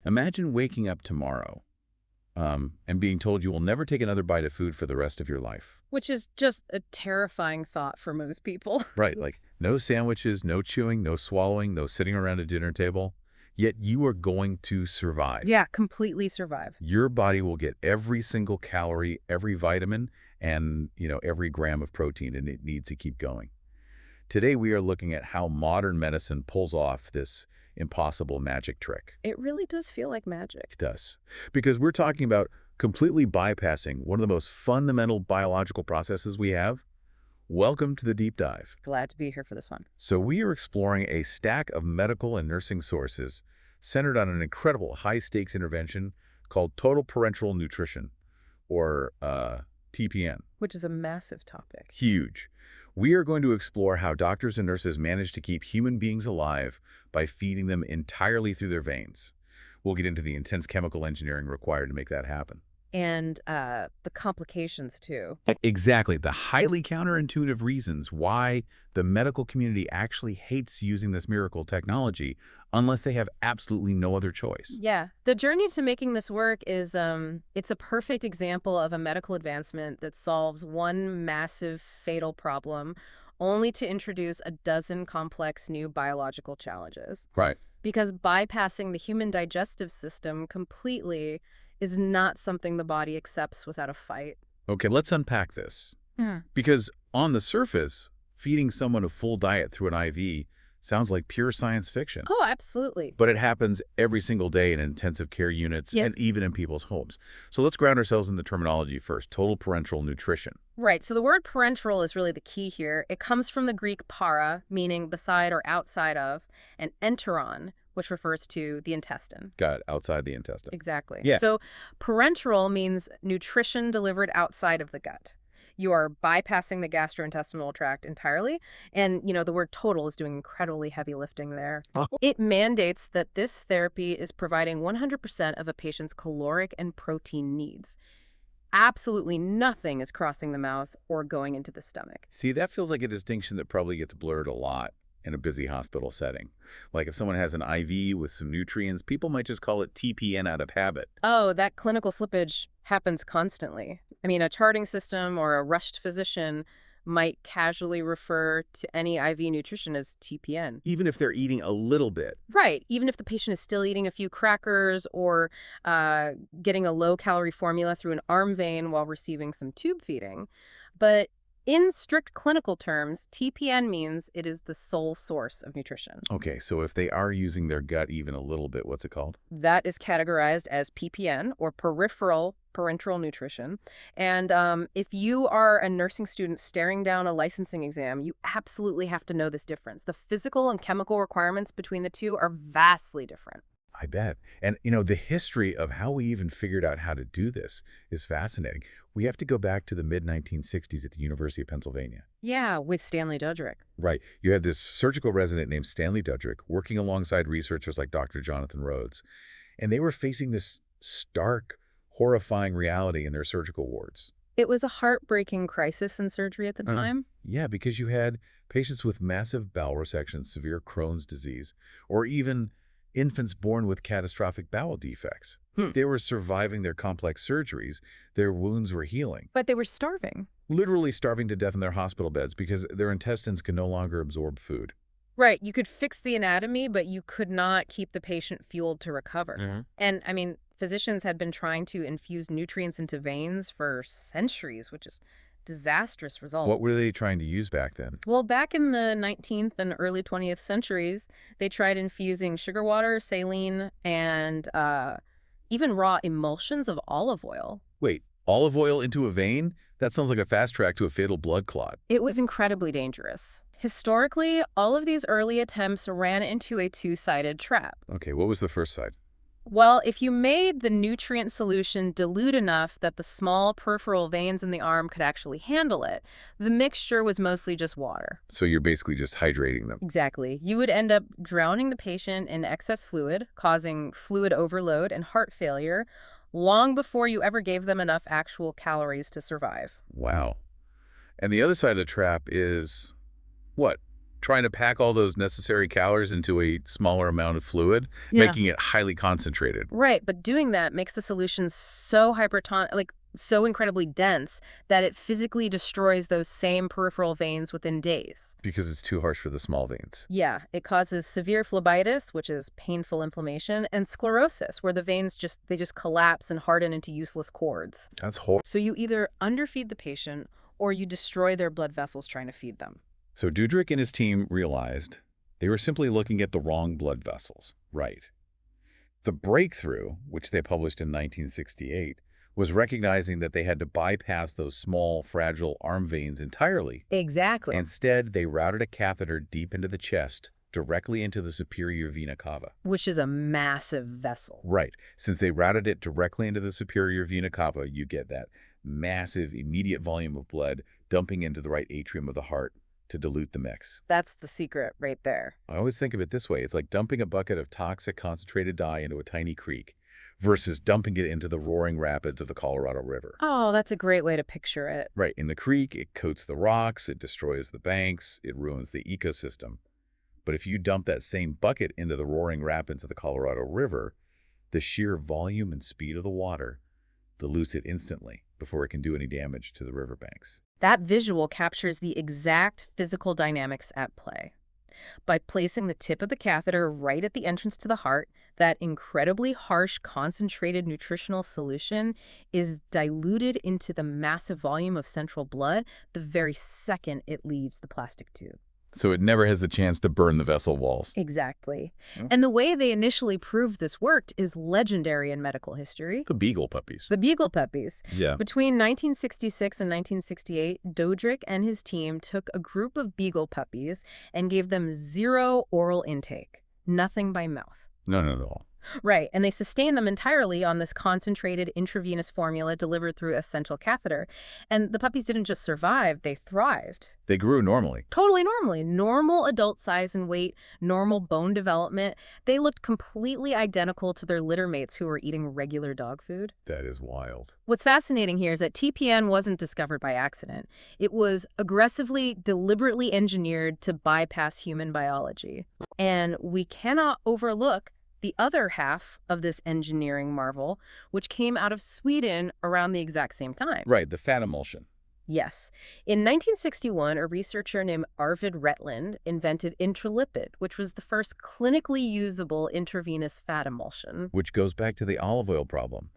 Imagine waking up tomorrow and being told you will never take another bite of food for the rest of your life. Which is just a terrifying thought for most people. Right, like no sandwiches, no chewing, no swallowing, no sitting around a dinner table. Yet you are going to survive. Yeah, completely survive. Your body will get every single calorie, every vitamin, and every gram of protein, and it needs to keep going. Today we are looking at how modern medicine pulls off this impossible magic trick. It really does feel like magic. It does. Because we're talking about completely bypassing one of the most fundamental biological processes we have. Welcome to the deep dive. Glad to be here for this one. So we are exploring a stack of medical and nursing sources centered on an incredible high-stakes intervention called total parenteral nutrition, or TPN. Which is a massive topic. Huge. We are going to explore how doctors and nurses manage to keep human beings alive by feeding them entirely through their veins. We'll get into the intense chemical engineering required to make that happen. And the complications, too. Exactly. The highly counterintuitive reasons why the medical community actually hates using this miracle technology unless they have absolutely no other choice. Yeah. The journey to making this work is, it's a perfect example of a medical advancement that solves one massive fatal problem only to introduce a dozen complex new biological challenges. Right. Because bypassing the human digestive system completely is not something the body accepts without a fight. Okay, let's unpack this. Because on the surface, feeding someone a full diet through an IV sounds like pure science fiction. Oh, absolutely. But it happens every single day in intensive care units and even in people's homes. So let's ground ourselves in the terminology first, total parenteral nutrition. Right, so the word parenteral is really the key here. It comes from the Greek para, meaning beside or outside of, and enteron, which refers to the intestine. Got it, outside the intestine. Exactly. Yeah. So parenteral means nutrition delivered outside of the gut. You are bypassing the gastrointestinal tract entirely. And, the word total is doing incredibly heavy lifting there. It mandates that this therapy is providing 100% of a patient's caloric and protein needs. Absolutely nothing is crossing the mouth or going into the stomach. See, that feels like a distinction that probably gets blurred a lot in a busy hospital setting. Like if someone has an IV with some nutrients, people might just call it TPN out of habit. Oh, that clinical slippage happens constantly. I mean, a charting system or a rushed physician might casually refer to any IV nutrition as TPN. Even if they're eating a little bit. Right. Even if the patient is still eating a few crackers or getting a low-calorie formula through an arm vein while receiving some tube feeding. But in strict clinical terms, TPN means it is the sole source of nutrition. Okay, so if they are using their gut even a little bit, what's it called? That is categorized as PPN, or parenteral nutrition. And if you are a nursing student staring down a licensing exam, you absolutely have to know this difference. The physical and chemical requirements between the two are vastly different. I bet. And, the history of how we even figured out how to do this is fascinating. We have to go back to the mid-1960s at the University of Pennsylvania. Yeah, with Stanley Dudrick. Right. You had this surgical resident named Stanley Dudrick working alongside researchers like Dr. Jonathan Rhodes. And they were facing this stark, horrifying reality in their surgical wards. It was a heartbreaking crisis in surgery at the time. Yeah, because you had patients with massive bowel resections, severe Crohn's disease, or even infants born with catastrophic bowel defects. They were surviving their complex surgeries. Their wounds were healing. But they were starving. Literally starving to death in their hospital beds because their intestines could no longer absorb food. Right. You could fix the anatomy, but you could not keep the patient fueled to recover. And, I mean, physicians had been trying to infuse nutrients into veins for centuries, which is disastrous result. What were they trying to use back then? Well, back in the 19th and early 20th centuries, they tried infusing sugar water, saline, and even raw emulsions of olive oil. Wait, olive oil into a vein? That sounds like a fast track to a fatal blood clot. It was incredibly dangerous. Historically, all of these early attempts ran into a two-sided trap. Okay, what was the first side? Well, if you made the nutrient solution dilute enough that the small peripheral veins in the arm could actually handle it, the mixture was mostly just water. So you're basically just hydrating them. Exactly. You would end up drowning the patient in excess fluid, causing fluid overload and heart failure, long before you ever gave them enough actual calories to survive. Wow. And the other side of the trap is what? trying to pack all those necessary calories into a smaller amount of fluid, Yeah. making it highly concentrated. Right, but doing that makes the solution so so incredibly dense that it physically destroys those same peripheral veins within days. Because it's too harsh for the small veins. Yeah, it causes severe phlebitis, which is painful inflammation, and sclerosis, where the veins just collapse and harden into useless cords. That's horrible. So you either underfeed the patient or you destroy their blood vessels trying to feed them. So Dudrick and his team realized they were simply looking at the wrong blood vessels. Right. The breakthrough, which they published in 1968, was recognizing that they had to bypass those small, fragile arm veins entirely. Exactly. Instead, they routed a catheter deep into the chest, directly into the superior vena cava. Which is a massive vessel. Right. Since they routed it directly into the superior vena cava, you get that massive, immediate volume of blood dumping into the right atrium of the heart to dilute the mix. That's the secret right there. I always think of it this way. It's like dumping a bucket of toxic concentrated dye into a tiny creek versus dumping it into the roaring rapids of the Colorado River. Oh, that's a great way to picture it. Right. In the creek, it coats the rocks, it destroys the banks, it ruins the ecosystem. But if you dump that same bucket into the roaring rapids of the Colorado River, the sheer volume and speed of the water dilutes it instantly before it can do any damage to the riverbanks. That visual captures the exact physical dynamics at play. By placing the tip of the catheter right at the entrance to the heart, that incredibly harsh, concentrated nutritional solution is diluted into the massive volume of central blood the very second it leaves the plastic tube. So it never has the chance to burn the vessel walls. Exactly. Hmm. And the way they initially proved this worked is legendary in medical history. The beagle puppies. The beagle puppies. Yeah. Between 1966 and 1968, Dodrick and his team took a group of beagle puppies and gave them zero oral intake, nothing by mouth. No, not at all. Right, and they sustained them entirely on this concentrated intravenous formula delivered through a central catheter. And the puppies didn't just survive, they thrived. They grew normally. Totally normally. Normal adult size and weight, normal bone development. They looked completely identical to their litter mates who were eating regular dog food. That is wild. What's fascinating here is that TPN wasn't discovered by accident. It was aggressively, deliberately engineered to bypass human biology. And we cannot overlook the other half of this engineering marvel, which came out of Sweden around the exact same time. Right, the fat emulsion. Yes. In 1961, a researcher named Arvid Retland invented Intralipid, which was the first clinically usable intravenous fat emulsion. Which goes back to the olive oil problem.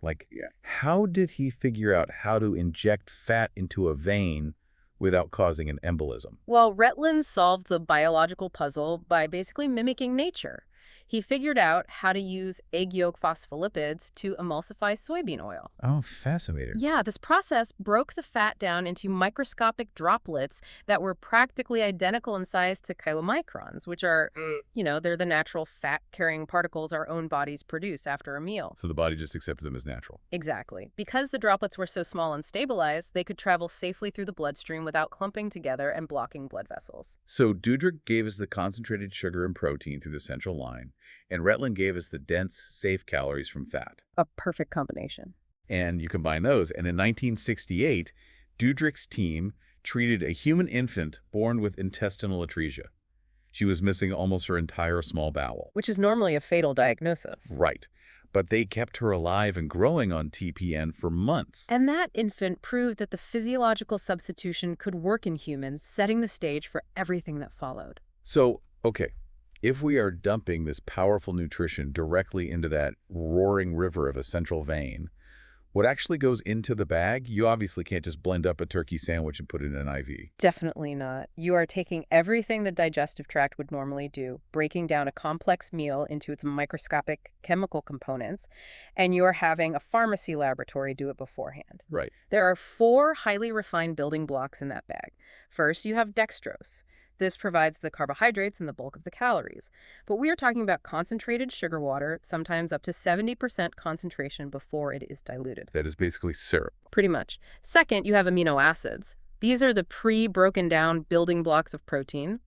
How did he figure out how to inject fat into a vein without causing an embolism? Well, Retland solved the biological puzzle by basically mimicking nature. He figured out how to use egg yolk phospholipids to emulsify soybean oil. Oh, fascinating. Yeah, this process broke the fat down into microscopic droplets that were practically identical in size to chylomicrons, which are, they're the natural fat-carrying particles our own bodies produce after a meal. So the body just accepted them as natural. Exactly. Because the droplets were so small and stabilized, they could travel safely through the bloodstream without clumping together and blocking blood vessels. So Dudrick gave us the concentrated sugar and protein through the central line, and Retland gave us the dense, safe calories from fat. A perfect combination. And you combine those, and in 1968, Dudrick's team treated a human infant born with intestinal atresia. She was missing almost her entire small bowel. Which is normally a fatal diagnosis. Right. But they kept her alive and growing on TPN for months. And that infant proved that the physiological substitution could work in humans, setting the stage for everything that followed. So, okay, if we are dumping this powerful nutrition directly into that roaring river of a central vein, what actually goes into the bag, you obviously can't just blend up a turkey sandwich and put it in an IV. Definitely not. You are taking everything the digestive tract would normally do, breaking down a complex meal into its microscopic chemical components, and you're having a pharmacy laboratory do it beforehand. Right. There are 4 highly refined building blocks in that bag. First, you have dextrose. This provides the carbohydrates and the bulk of the calories. But we are talking about concentrated sugar water, sometimes up to 70% concentration before it is diluted. That is basically syrup. Pretty much. Second, you have amino acids. These are the pre-broken down building blocks of protein.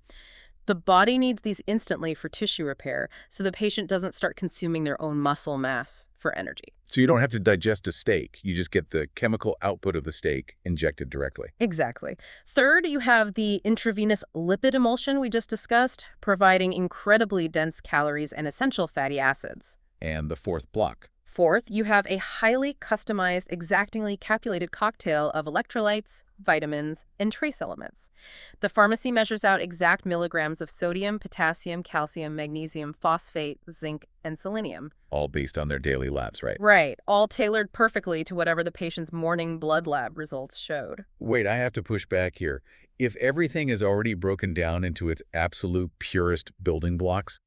The body needs these instantly for tissue repair, so the patient doesn't start consuming their own muscle mass for energy. So you don't have to digest a steak. You just get the chemical output of the steak injected directly. Exactly. Third, you have the intravenous lipid emulsion we just discussed, providing incredibly dense calories and essential fatty acids. And the fourth block. Fourth, you have a highly customized, exactingly calculated cocktail of electrolytes, vitamins, and trace elements. The pharmacy measures out exact milligrams of sodium, potassium, calcium, magnesium, phosphate, zinc, and selenium. All based on their daily labs, right? Right, all tailored perfectly to whatever the patient's morning blood lab results showed. Wait, I have to push back here. If everything is already broken down into its absolute purest building blocks,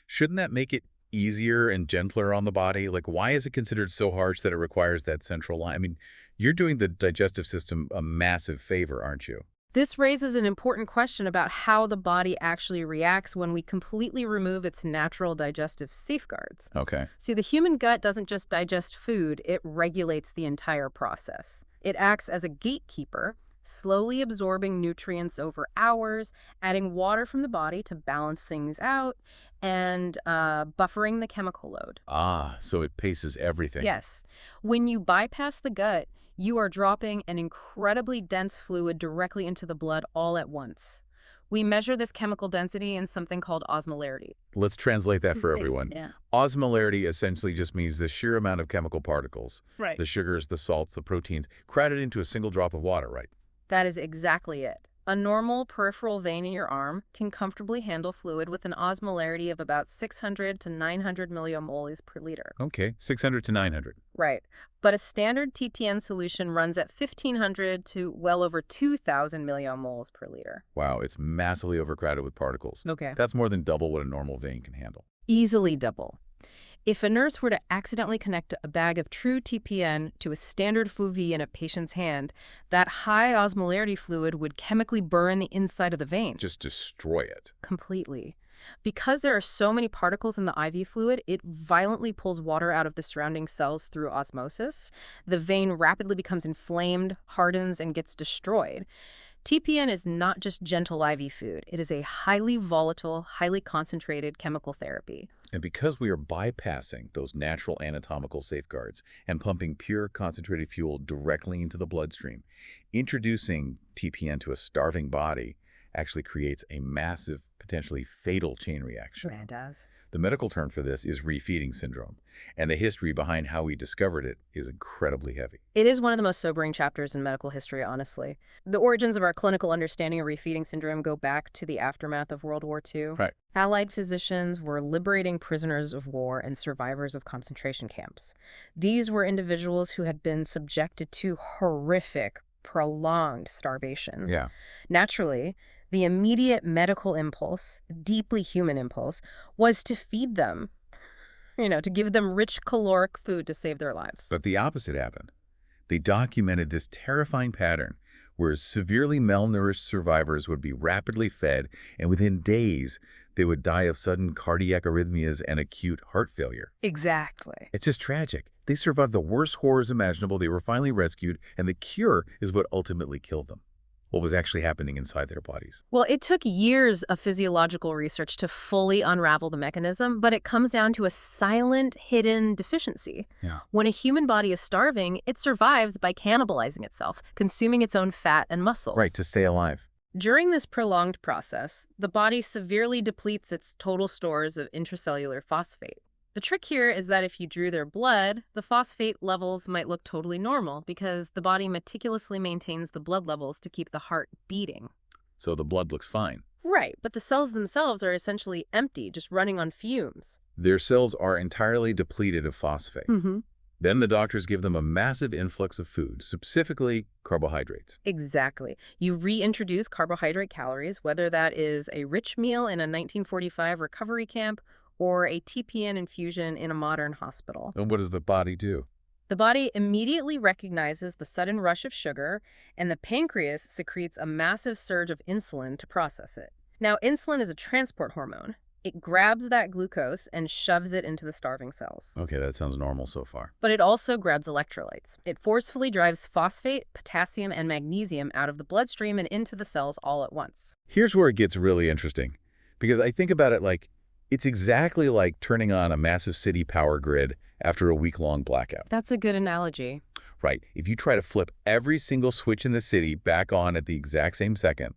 shouldn't that make it easier and gentler on the body? Like, why is it considered so harsh that it requires that central line? I mean, you're doing the digestive system a massive favor, aren't you? This raises an important question about how the body actually reacts when we completely remove its natural digestive safeguards. Okay. See, the human gut doesn't just digest food, it regulates the entire process. It acts as a gatekeeper, slowly absorbing nutrients over hours, adding water from the body to balance things out, and buffering the chemical load. Ah, so it paces everything. Yes. When you bypass the gut, you are dropping an incredibly dense fluid directly into the blood all at once. We measure this chemical density in something called osmolarity. Let's translate that for everyone. Yeah. Osmolarity essentially just means the sheer amount of chemical particles, Right. the sugars, the salts, the proteins, crowded into a single drop of water, right? That is exactly it. A normal peripheral vein in your arm can comfortably handle fluid with an osmolarity of about 600 to 900 millimoles per liter. Okay, 600 to 900. Right. But a standard TTN solution runs at 1,500 to well over 2,000 millimoles per liter. Wow, it's massively overcrowded with particles. Okay. That's more than double what a normal vein can handle. Easily double. If a nurse were to accidentally connect a bag of true TPN to a standard FUV in a patient's hand, that high osmolarity fluid would chemically burn the inside of the vein. Just destroy it. Completely. Because there are so many particles in the IV fluid, it violently pulls water out of the surrounding cells through osmosis. The vein rapidly becomes inflamed, hardens, and gets destroyed. TPN is not just gentle IV food. It is a highly volatile, highly concentrated chemical therapy. And because we are bypassing those natural anatomical safeguards and pumping pure concentrated fuel directly into the bloodstream, introducing TPN to a starving body actually creates a massive, potentially fatal chain reaction. It does. The medical term for this is refeeding syndrome, and the history behind how we discovered it is incredibly heavy. It is one of the most sobering chapters in medical history, honestly. The origins of our clinical understanding of refeeding syndrome go back to the aftermath of World War II. Right. Allied physicians were liberating prisoners of war and survivors of concentration camps. These were individuals who had been subjected to horrific, prolonged starvation. Yeah. Naturally, the immediate medical impulse, deeply human impulse, was to feed them, to give them rich caloric food to save their lives. But the opposite happened. They documented this terrifying pattern where severely malnourished survivors would be rapidly fed, and within days, they would die of sudden cardiac arrhythmias and acute heart failure. Exactly. It's just tragic. They survived the worst horrors imaginable. They were finally rescued, and the cure is what ultimately killed them. What was actually happening inside their bodies. Well, it took years of physiological research to fully unravel the mechanism, but it comes down to a silent, hidden deficiency. Yeah. When a human body is starving, it survives by cannibalizing itself, consuming its own fat and muscles. Right, to stay alive. During this prolonged process, the body severely depletes its total stores of intracellular phosphate. The trick here is that if you drew their blood, the phosphate levels might look totally normal because the body meticulously maintains the blood levels to keep the heart beating. So the blood looks fine. Right, but the cells themselves are essentially empty, just running on fumes. Their cells are entirely depleted of phosphate. Then the doctors give them a massive influx of food, specifically carbohydrates. Exactly. You reintroduce carbohydrate calories, whether that is a rich meal in a 1945 recovery camp or a TPN infusion in a modern hospital. And what does the body do? The body immediately recognizes the sudden rush of sugar, and the pancreas secretes a massive surge of insulin to process it. Now, insulin is a transport hormone. It grabs that glucose and shoves it into the starving cells. Okay, that sounds normal so far. But it also grabs electrolytes. It forcefully drives phosphate, potassium, and magnesium out of the bloodstream and into the cells all at once. Here's where it gets really interesting, because I think about it like, It's exactly like turning on a massive city power grid after a week-long blackout. That's a good analogy. Right. If you try to flip every single switch in the city back on at the exact same second,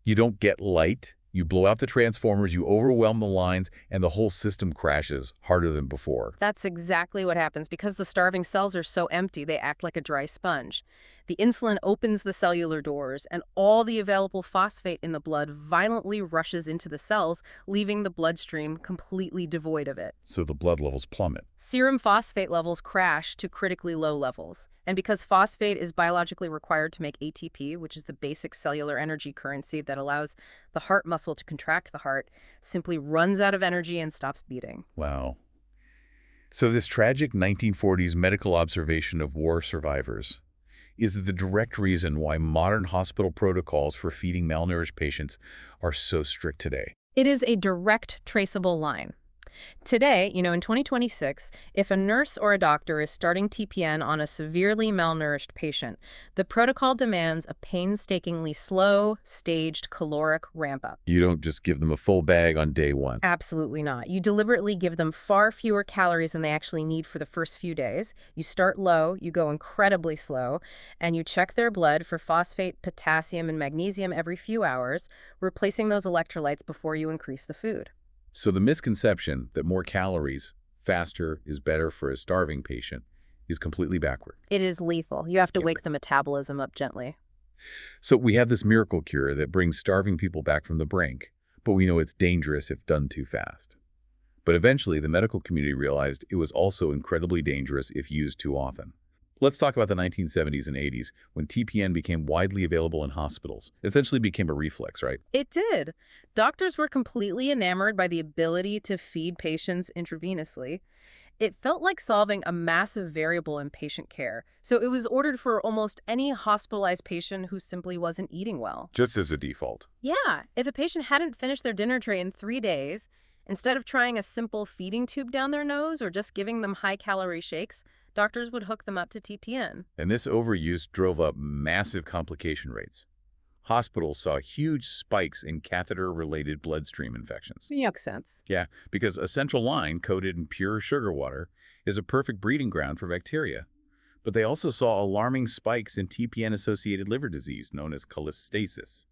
you don't get light, you blow out the transformers, you overwhelm the lines, and the whole system crashes harder than before. That's exactly what happens. Because the starving cells are so empty, they act like a dry sponge. The insulin opens the cellular doors, and all the available phosphate in the blood violently rushes into the cells, leaving the bloodstream completely devoid of it. So the blood levels plummet. Serum phosphate levels crash to critically low levels. And because phosphate is biologically required to make ATP, which is the basic cellular energy currency that allows the heart muscle to contract the heart, simply runs out of energy and stops beating. Wow. So this tragic 1940s medical observation of war survivors is the direct reason why modern hospital protocols for feeding malnourished patients are so strict today. It is a direct, traceable line. Today, in 2026, if a nurse or a doctor is starting TPN on a severely malnourished patient, the protocol demands a painstakingly slow, staged caloric ramp-up. You don't just give them a full bag on day one. Absolutely not. You deliberately give them far fewer calories than they actually need for the first few days. You start low, you go incredibly slow, and you check their blood for phosphate, potassium, and magnesium every few hours, replacing those electrolytes before you increase the food. So the misconception that more calories, faster, is better for a starving patient is completely backward. It is lethal. You have to Yeah, wake right. the metabolism up gently. So we have this miracle cure that brings starving people back from the brink, but we know it's dangerous if done too fast. But eventually, the medical community realized it was also incredibly dangerous if used too often. Let's talk about the 1970s and 80s, when TPN became widely available in hospitals. It essentially became a reflex, right? It did. Doctors were completely enamored by the ability to feed patients intravenously. It felt like solving a massive variable in patient care. So it was ordered for almost any hospitalized patient who simply wasn't eating well. Just as a default. Yeah, if a patient hadn't finished their dinner tray in 3 days, instead of trying a simple feeding tube down their nose or just giving them high-calorie shakes, doctors would hook them up to TPN. And this overuse drove up massive complication rates. Hospitals saw huge spikes in catheter-related bloodstream infections. Makes sense. Yeah, because a central line coated in pure sugar water is a perfect breeding ground for bacteria. But they also saw alarming spikes in TPN-associated liver disease known as cholestasis.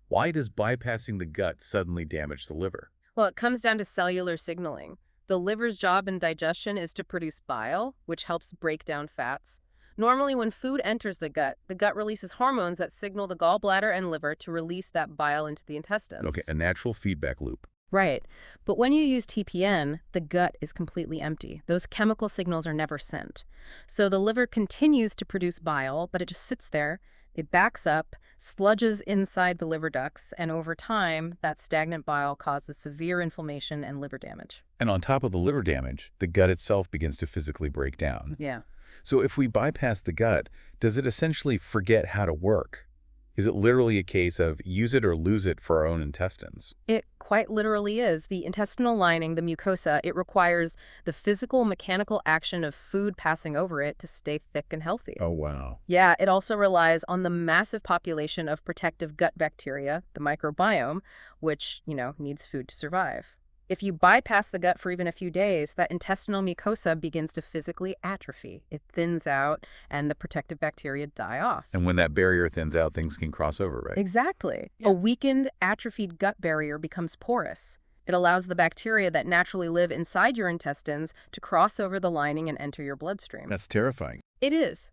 Why does bypassing the gut suddenly damage the liver? Well, it comes down to cellular signaling. The liver's job in digestion is to produce bile, which helps break down fats. Normally, when food enters the gut releases hormones that signal the gallbladder and liver to release that bile into the intestines. Okay, a natural feedback loop. Right. But when you use TPN, the gut is completely empty. Those chemical signals are never sent. So the liver continues to produce bile, but it just sits there. It backs up, sludges inside the liver ducts, and over time, that stagnant bile causes severe inflammation and liver damage. And on top of the liver damage, the gut itself begins to physically break down. Yeah. So if we bypass the gut, does it essentially forget how to work? Is it literally a case of use it or lose it for our own intestines? It quite literally is. The intestinal lining, the mucosa, it requires the physical, mechanical action of food passing over it to stay thick and healthy. Oh, wow. Yeah, it also relies on the massive population of protective gut bacteria, the microbiome, which, needs food to survive. If you bypass the gut for even a few days, that intestinal mucosa begins to physically atrophy. It thins out, and the protective bacteria die off. And when that barrier thins out, things can cross over, right? Exactly. Yeah. A weakened, atrophied gut barrier becomes porous. It allows the bacteria that naturally live inside your intestines to cross over the lining and enter your bloodstream. That's terrifying. It is.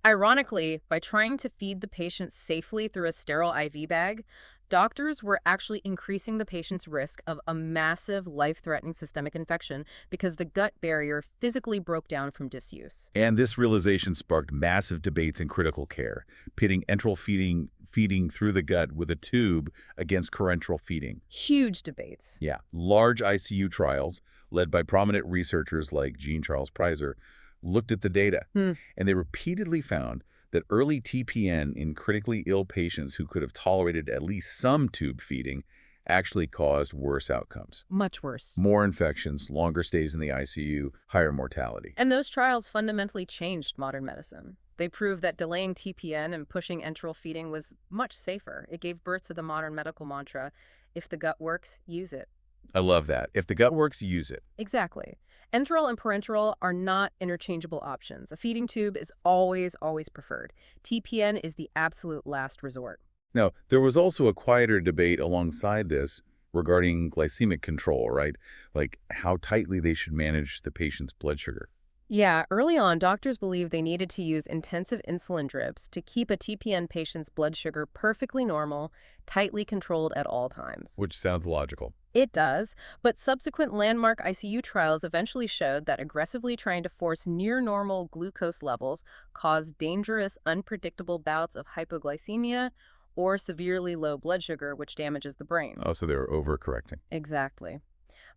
Ironically, by trying to feed the patient safely through a sterile IV bag, doctors were actually increasing the patient's risk of a massive, life-threatening systemic infection because the gut barrier physically broke down from disuse. And this realization sparked massive debates in critical care, pitting enteral feeding through the gut with a tube against parenteral feeding. Huge debates. Yeah, large ICU trials led by prominent researchers like Jean Charles Preiser looked at the data, and they repeatedly found that early TPN in critically ill patients who could have tolerated at least some tube feeding actually caused worse outcomes. Much worse. More infections, longer stays in the ICU, higher mortality. And those trials fundamentally changed modern medicine. They proved that delaying TPN and pushing enteral feeding was much safer. It gave birth to the modern medical mantra, if the gut works, use it. I love that. If the gut works, use it. Exactly. Enteral and parenteral are not interchangeable options. A feeding tube is always, always preferred. TPN is the absolute last resort. Now, there was also a quieter debate alongside this regarding glycemic control, right? Like how tightly they should manage the patient's blood sugar, Yeah, early on, doctors believed they needed to use intensive insulin drips to keep a TPN patient's blood sugar perfectly normal, tightly controlled at all times. which sounds logical. It does, but subsequent landmark ICU trials eventually showed that aggressively trying to force near-normal glucose levels caused dangerous, unpredictable bouts of hypoglycemia or severely low blood sugar, which damages the brain. Oh, so they were overcorrecting. Exactly.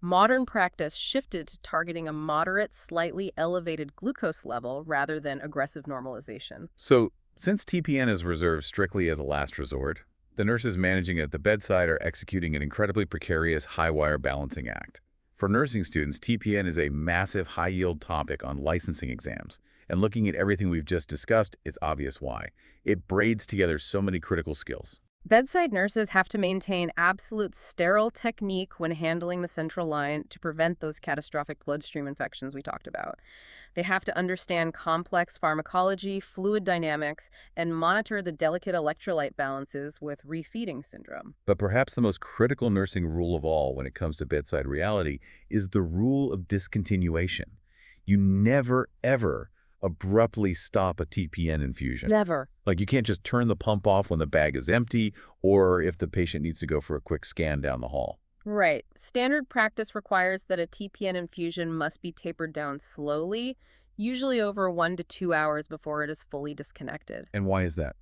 Modern practice shifted to targeting a moderate, slightly elevated glucose level rather than aggressive normalization. So, since TPN is reserved strictly as a last resort, the nurses managing it at the bedside are executing an incredibly precarious high-wire balancing act. For nursing students, TPN is a massive high-yield topic on licensing exams, and looking at everything we've just discussed, it's obvious why. It braids together so many critical skills. Bedside nurses have to maintain absolute sterile technique when handling the central line to prevent those catastrophic bloodstream infections we talked about. They have to understand complex pharmacology, fluid dynamics, and monitor the delicate electrolyte balances with refeeding syndrome. But perhaps the most critical nursing rule of all when it comes to bedside reality is the rule of discontinuation. You never, ever abruptly stop a TPN infusion. Never. Like you can't just turn the pump off when the bag is empty or if the patient needs to go for a quick scan down the hall. Right. Standard practice requires that a TPN infusion must be tapered down slowly, usually over 1 to 2 hours before it is fully disconnected. And why is that?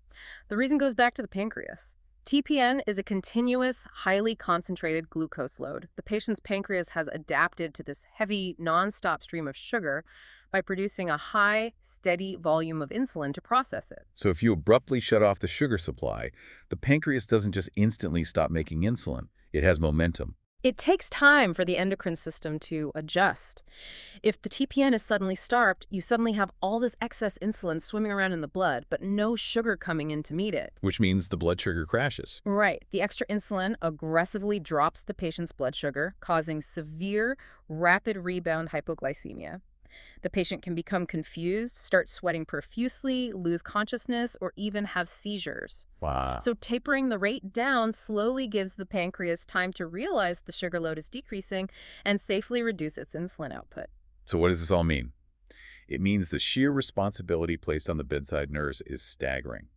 The reason goes back to the pancreas. TPN is a continuous, highly concentrated glucose load. The patient's pancreas has adapted to this heavy, nonstop stream of sugar by producing a high, steady volume of insulin to process it. So if you abruptly shut off the sugar supply, the pancreas doesn't just instantly stop making insulin. It has momentum. It takes time for the endocrine system to adjust. If the TPN is suddenly starved, you suddenly have all this excess insulin swimming around in the blood, but no sugar coming in to meet it. Which means the blood sugar crashes. Right. The extra insulin aggressively drops the patient's blood sugar, causing severe, rapid rebound hypoglycemia. The patient can become confused, start sweating profusely, lose consciousness, or even have seizures. Wow. So tapering the rate down slowly gives the pancreas time to realize the sugar load is decreasing and safely reduce its insulin output. So what does this all mean? It means the sheer responsibility placed on the bedside nurse is staggering.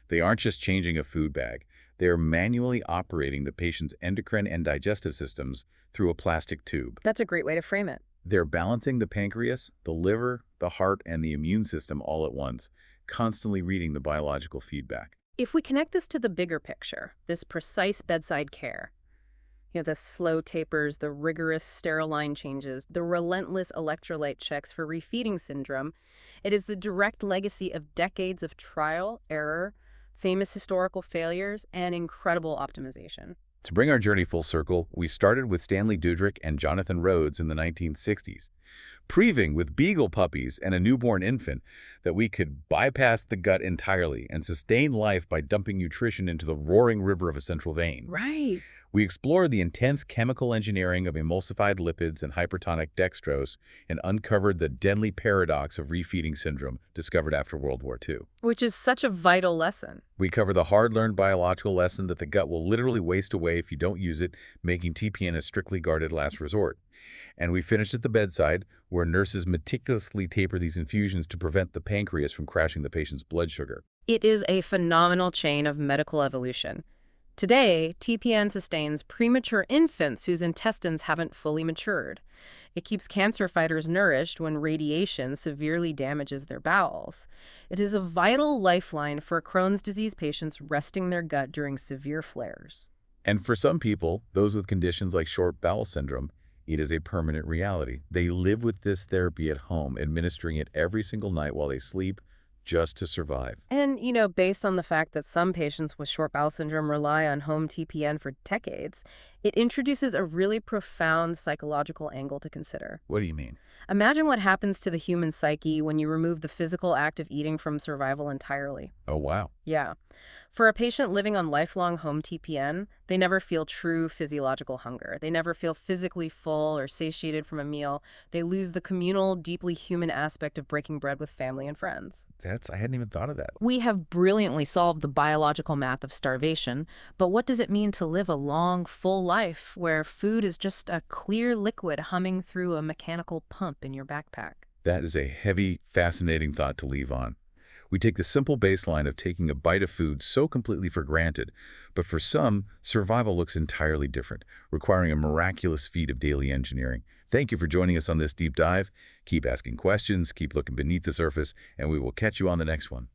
They aren't just changing a food bag. They are manually operating the patient's endocrine and digestive systems through a plastic tube. That's a great way to frame it. They're balancing the pancreas, the liver, the heart, and the immune system all at once, constantly reading the biological feedback. If we connect this to the bigger picture, this precise bedside care, the slow tapers, the rigorous sterile line changes, the relentless electrolyte checks for refeeding syndrome, it is the direct legacy of decades of trial, error, famous historical failures, and incredible optimization. To bring our journey full circle, we started with Stanley Dudrick and Jonathan Rhodes in the 1960s, proving with beagle puppies and a newborn infant that we could bypass the gut entirely and sustain life by dumping nutrition into the roaring river of a central vein. Right. We explored the intense chemical engineering of emulsified lipids and hypertonic dextrose and uncovered the deadly paradox of refeeding syndrome discovered after World War II. Which is such a vital lesson. We cover the hard-learned biological lesson that the gut will literally waste away if you don't use it, making TPN a strictly guarded last resort. And we finished at the bedside, where nurses meticulously taper these infusions to prevent the pancreas from crashing the patient's blood sugar. It is a phenomenal chain of medical evolution. Today, TPN sustains premature infants whose intestines haven't fully matured. It keeps cancer fighters nourished when radiation severely damages their bowels. It is a vital lifeline for Crohn's disease patients resting their gut during severe flares. And for some people, those with conditions like short bowel syndrome, it is a permanent reality. They live with this therapy at home, administering it every single night while they sleep, just to survive. And, based on the fact that some patients with short bowel syndrome rely on home TPN for decades, it introduces a really profound psychological angle to consider. What do you mean? Imagine what happens to the human psyche when you remove the physical act of eating from survival entirely. Oh, wow. Yeah. For a patient living on lifelong home TPN, they never feel true physiological hunger. They never feel physically full or satiated from a meal. They lose the communal, deeply human aspect of breaking bread with family and friends. I hadn't even thought of that. We have brilliantly solved the biological math of starvation, but what does it mean to live a long, full life where food is just a clear liquid humming through a mechanical pump in your backpack? That is a heavy, fascinating thought to leave on. We take the simple baseline of taking a bite of food so completely for granted, but for some, survival looks entirely different, requiring a miraculous feat of daily engineering. Thank you for joining us on this deep dive. Keep asking questions, keep looking beneath the surface, and we will catch you on the next one.